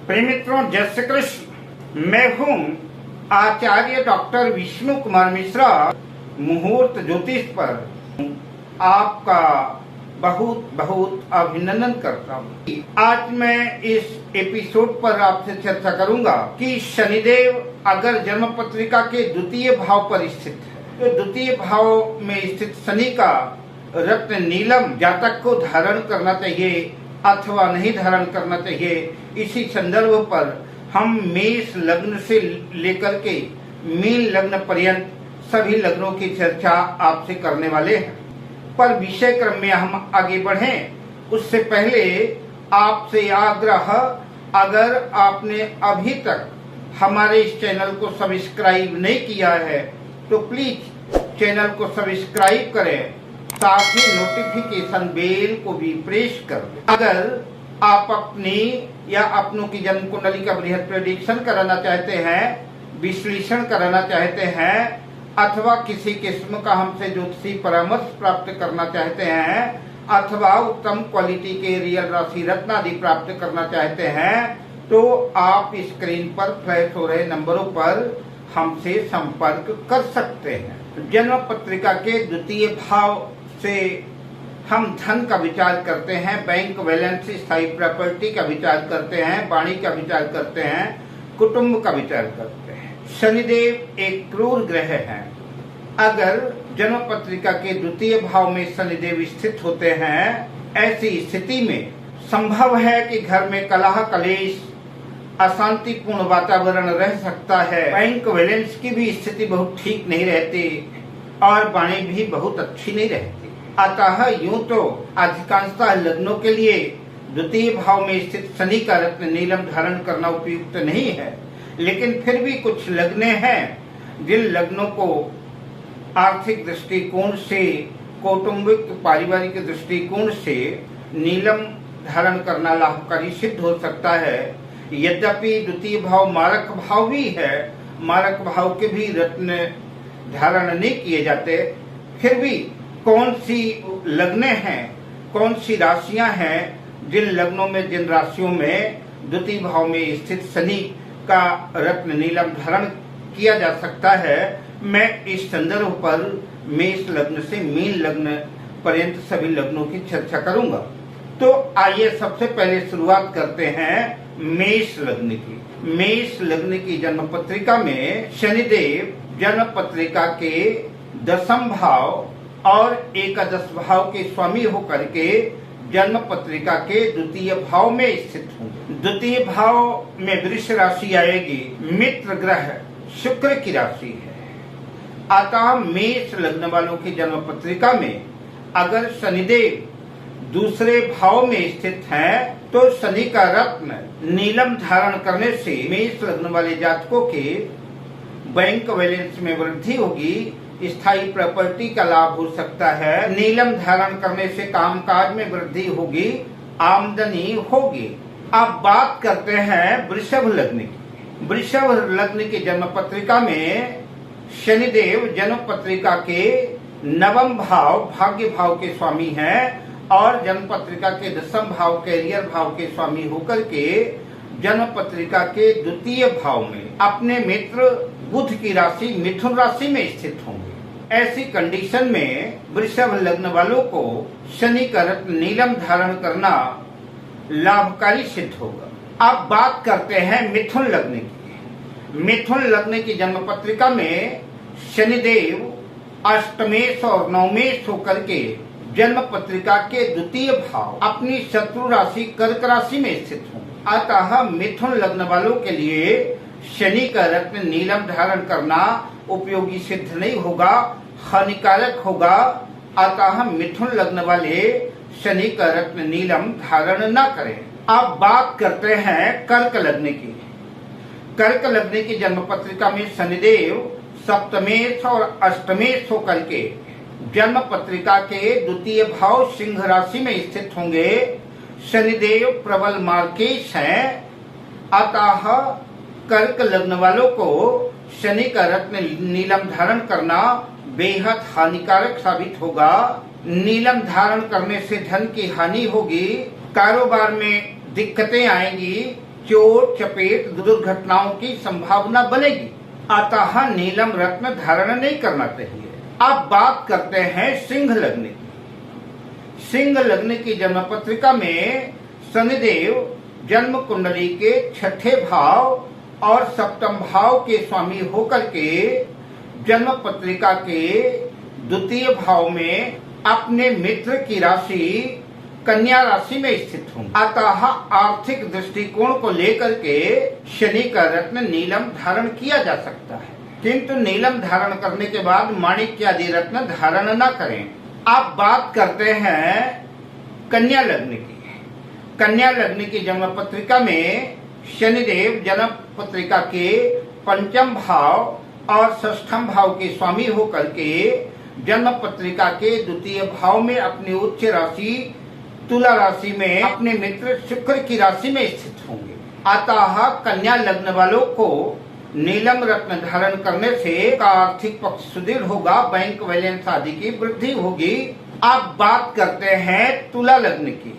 प्रिय मित्रों, जय श्री कृष्ण। मैं हूँ आचार्य डॉक्टर विष्णु कुमार मिश्रा। मुहूर्त ज्योतिष पर आपका बहुत बहुत अभिनंदन करता हूँ। आज मैं इस एपिसोड पर आपसे चर्चा करूंगा कि शनिदेव अगर जन्म पत्रिका के द्वितीय भाव पर स्थित है तो द्वितीय भाव में स्थित शनि का रत्न नीलम जातक को धारण करना चाहिए अथवा नहीं धारण करना चाहिए। इसी संदर्भ पर हम मेष लग्न से लेकर के मीन लग्न पर्यंत सभी लग्नों की चर्चा आपसे करने वाले हैं। पर विषय क्रम में हम आगे बढ़ें उससे पहले आपसे आग्रह, अगर आपने अभी तक हमारे इस चैनल को सब्सक्राइब नहीं किया है तो प्लीज चैनल को सब्सक्राइब करें, साथ ही नोटिफिकेशन बेल को भी प्रेस कर दें। अगर आप अपनी या अपनों की जन्म कुंडली का बृहद प्रेडिक्शन कराना चाहते हैं, विश्लेषण कराना चाहते हैं अथवा किसी किस्म का हमसे ज्योतिषी परामर्श प्राप्त करना चाहते हैं अथवा उत्तम क्वालिटी के रियल राशि रत्न आदि प्राप्त करना चाहते हैं तो आप स्क्रीन पर फ्लैश हो रहे नंबरों पर हमसे संपर्क कर सकते हैं। जन्म पत्रिका के द्वितीय भाव से हम धन का विचार करते हैं, बैंक बैलेंस, स्थायी प्रॉपर्टी का विचार करते हैं, वाणी का विचार करते हैं, कुटुंब का विचार करते हैं। शनिदेव एक क्रूर ग्रह है। अगर जन्म पत्रिका के द्वितीय भाव में शनिदेव स्थित होते हैं, ऐसी स्थिति में संभव है कि घर में कलह कलेश, अशांतिपूर्ण वातावरण रह सकता है। बैंक बैलेंस की भी स्थिति बहुत ठीक नहीं रहती और वाणी भी बहुत अच्छी नहीं रहती। अतः यूं तो अधिकांशतः लग्नों के लिए द्वितीय भाव में स्थित शनि का रत्न नीलम धारण करना उपयुक्त नहीं है, लेकिन फिर भी कुछ लग्न हैं जिन लग्नों को आर्थिक दृष्टिकोण से, कौटुंबिक पारिवारिक दृष्टिकोण से नीलम धारण करना लाभकारी सिद्ध हो सकता है। यद्यपि द्वितीय भाव मारक भाव भी है, मारक भाव के भी रत्न धारण नहीं किए जाते, फिर भी कौन सी लग्न हैं, कौन सी राशियां हैं जिन लग्नों में, जिन राशियों में द्वितीय भाव में स्थित शनि का रत्न नीलम धारण किया जा सकता है, मैं इस संदर्भ पर मेष लग्न से मीन लग्न पर्यंत सभी लग्नों की चर्चा करूंगा। तो आइए सबसे पहले शुरुआत करते हैं मेष लग्न की। मेष लग्न की जन्म पत्रिका में शनिदेव जन्म पत्रिका के दशम भाव और एकादश भाव के स्वामी होकर के जन्म पत्रिका के द्वितीय भाव में स्थित होंगे। द्वितीय भाव में वृष राशि आएगी, मित्र ग्रह शुक्र की राशि है। अतः मेष लग्न वालों की जन्म पत्रिका में अगर शनिदेव दूसरे भाव में स्थित है तो शनि का रत्न नीलम धारण करने से मेष लग्न वाले जातकों के बैंक बैलेंस में वृद्धि होगी, स्थायी प्रॉपर्टी का लाभ हो सकता है, नीलम धारण करने से कामकाज में वृद्धि होगी, आमदनी होगी। अब बात करते हैं वृषभ लग्न की। वृषभ लग्न की जन्म पत्रिका में शनिदेव जन्म पत्रिका के नवम भाव भाग्य भाव के स्वामी हैं और जन्म पत्रिका के दशम भाव कैरियर भाव के स्वामी होकर के जन्म पत्रिका के द्वितीय भाव में अपने मित्र बुध की राशि मिथुन राशि में स्थित होंगे। ऐसी कंडीशन में वृषभ लग्न वालों को शनि का रत्न नीलम धारण करना लाभकारी सिद्ध होगा। अब बात करते हैं मिथुन लग्न की। मिथुन लग्न की जन्म पत्रिका में शनिदेव अष्टमेश और नवमेश होकर के जन्म पत्रिका के द्वितीय भाव अपनी शत्रु राशि कर्क राशि में स्थित होंगे। अतः मिथुन लग्न वालों के लिए शनि का रत्न नीलम धारण करना उपयोगी सिद्ध नहीं होगा, हानिकारक होगा। अतः मिथुन लग्न वाले शनि का रत्न नीलम धारण न करें। अब बात करते हैं कर्क लग्न की। कर्क लग्न की जन्म पत्रिका में शनिदेव सप्तमेश और अष्टमेश होकर के जन्म पत्रिका के द्वितीय भाव सिंह राशि में स्थित होंगे। शनिदेव प्रबल मार्केश हैं। अतः कर्क लग्न वालों को शनि का रत्न नीलम धारण करना बेहद हानिकारक साबित होगा। नीलम धारण करने से धन की हानि होगी, कारोबार में दिक्कतें आएंगी, चोट चपेट दुर्घटनाओं की संभावना बनेगी। अतः नीलम रत्न धारण नहीं करना चाहिए। अब बात करते हैं सिंह लग्न की। सिंह लग्न की जन्म पत्रिका में शनिदेव जन्म कुंडली के छठे भाव और सप्तम भाव के स्वामी होकर के जन्म पत्रिका के द्वितीय भाव में अपने मित्र की राशि कन्या राशि में स्थित होंगे। अतः आर्थिक दृष्टिकोण को लेकर के शनि का रत्न नीलम धारण किया जा सकता है, किंतु नीलम धारण करने के बाद माणिक्यादि रत्न धारण न करें। अब बात करते हैं कन्या लग्न की। कन्या लग्न की जन्म पत्रिका में शनिदेव जन्म पत्रिका के पंचम भाव और षष्ठम भाव के स्वामी होकर के जन्म पत्रिका के द्वितीय भाव में अपनी उच्च राशि तुला राशि में अपने मित्र शुक्र की राशि में स्थित होंगे। अतः कन्या लग्न वालों को नीलम रत्न धारण करने से का आर्थिक पक्ष सुदृढ़ होगा, बैंक बैलेंस आदि की वृद्धि होगी। अब बात करते हैं तुला लग्न की।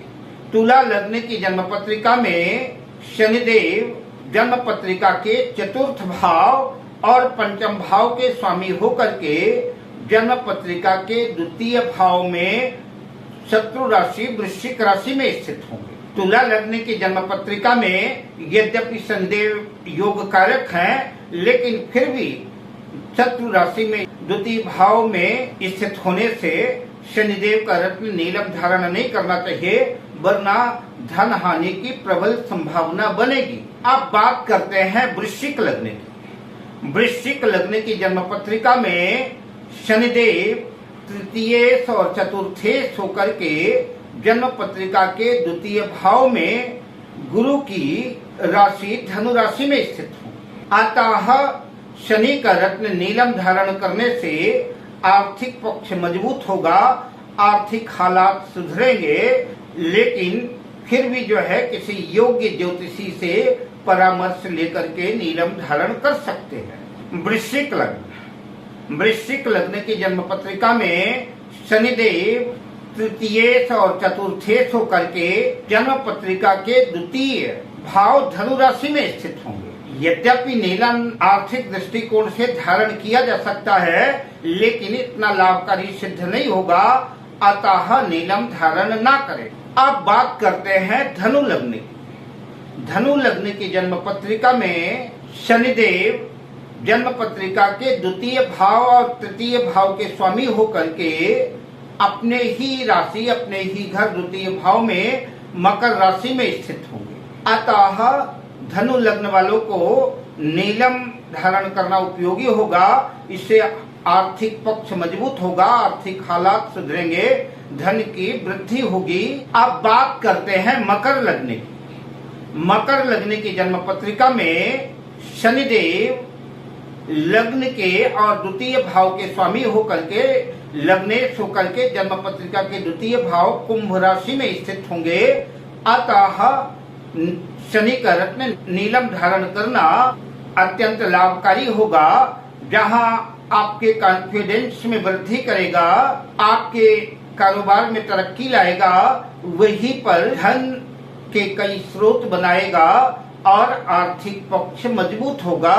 तुला लग्न की जन्म पत्रिका में शनिदेव जन्म पत्रिका के चतुर्थ भाव और पंचम भाव के स्वामी होकर के जन्म पत्रिका के द्वितीय भाव में शत्रु राशि वृश्चिक राशि में स्थित होंगे। तुला लग्न की जन्म पत्रिका में यद्यपि शनिदेव योग कारक हैं, लेकिन फिर भी शत्रु राशि में द्वितीय भाव में स्थित होने से शनिदेव का रत्न नीलम धारण नहीं करना चाहिए, वरना धन हानि की प्रबल संभावना बनेगी। अब बात करते हैं वृश्चिक लग्न की। वृश्चिक लग्न की जन्म पत्रिका में शनिदेव तृतीयेश और चतुर्थेश होकर के जन्म पत्रिका के द्वितीय भाव में गुरु की राशि धनु राशि में स्थित हो। अतः शनि का रत्न नीलम धारण करने से आर्थिक पक्ष मजबूत होगा, आर्थिक हालात सुधरेंगे, लेकिन फिर भी जो है किसी योग्य ज्योतिषी से परामर्श लेकर के नीलम धारण कर सकते हैं। वृश्चिक लग्न। वृश्चिक लग्न की जन्म पत्रिका में शनिदेव तृतीयेश और चतुर्थेश होकर के जन्म पत्रिका के द्वितीय भाव धनु राशि में स्थित होंगे। यद्यपि नीलम आर्थिक दृष्टिकोण से धारण किया जा सकता है, लेकिन इतना लाभकारी सिद्ध नहीं होगा, अतः नीलम धारण ना करें। अब बात करते हैं धनु लग्न की। धनु लग्न की जन्म पत्रिका में शनिदेव जन्म पत्रिका के द्वितीय भाव और तृतीय भाव के स्वामी होकर के अपने ही राशि अपने ही घर द्वितीय भाव में मकर राशि में स्थित होंगे। अतः धनु लग्न वालों को नीलम धारण करना उपयोगी होगा, इससे आर्थिक पक्ष मजबूत होगा, आर्थिक हालात सुधरेंगे, धन की वृद्धि होगी। अब बात करते हैं मकर लग्न की। मकर लग्न की जन्म पत्रिका में शनिदेव लग्न के और द्वितीय भाव के स्वामी होकर के लग्नेश होकर के जन्म पत्रिका के द्वितीय भाव कुंभ राशि में स्थित होंगे। अतः शनि का रत्न नीलम धारण करना अत्यंत लाभकारी होगा, जहां आपके कॉन्फिडेंस में वृद्धि करेगा, आपके कारोबार में तरक्की लाएगा, वहीं पर धन के कई स्रोत बनाएगा और आर्थिक पक्ष मजबूत होगा।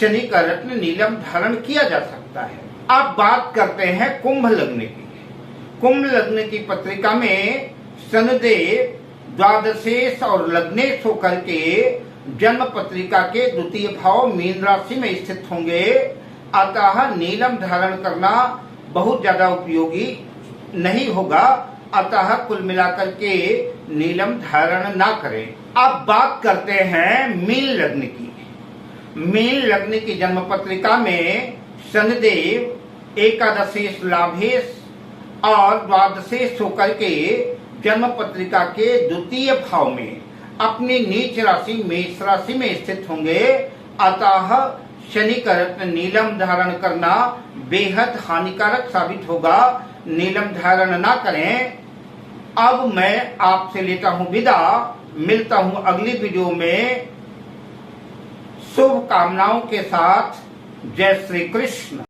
शनि का रत्न नीलम धारण किया जा सकता है। अब बात करते हैं कुंभ लग्न की। कुंभ लग्न की पत्रिका में शनिदेव द्वादशेश और लग्नेश होकर के जन्म पत्रिका के द्वितीय भाव मीन राशि में स्थित होंगे। अतः नीलम धारण करना बहुत ज्यादा उपयोगी नहीं होगा, अतः कुल मिलाकर के नीलम धारण ना करें। अब बात करते हैं मीन लग्न की। मीन लग्न की जन्म पत्रिका में शनिदेव एकादशेश लाभेश और द्वादशेश होकर के जन्म पत्रिका के द्वितीय भाव में अपनी नीच राशि मेष राशि में स्थित होंगे। अतः शनि का रत्न नीलम धारण करना बेहद हानिकारक साबित होगा, नीलम धारण ना करें। अब मैं आपसे लेता हूँ विदा, मिलता हूँ अगली वीडियो में शुभ कामनाओं के साथ। जय श्री कृष्ण।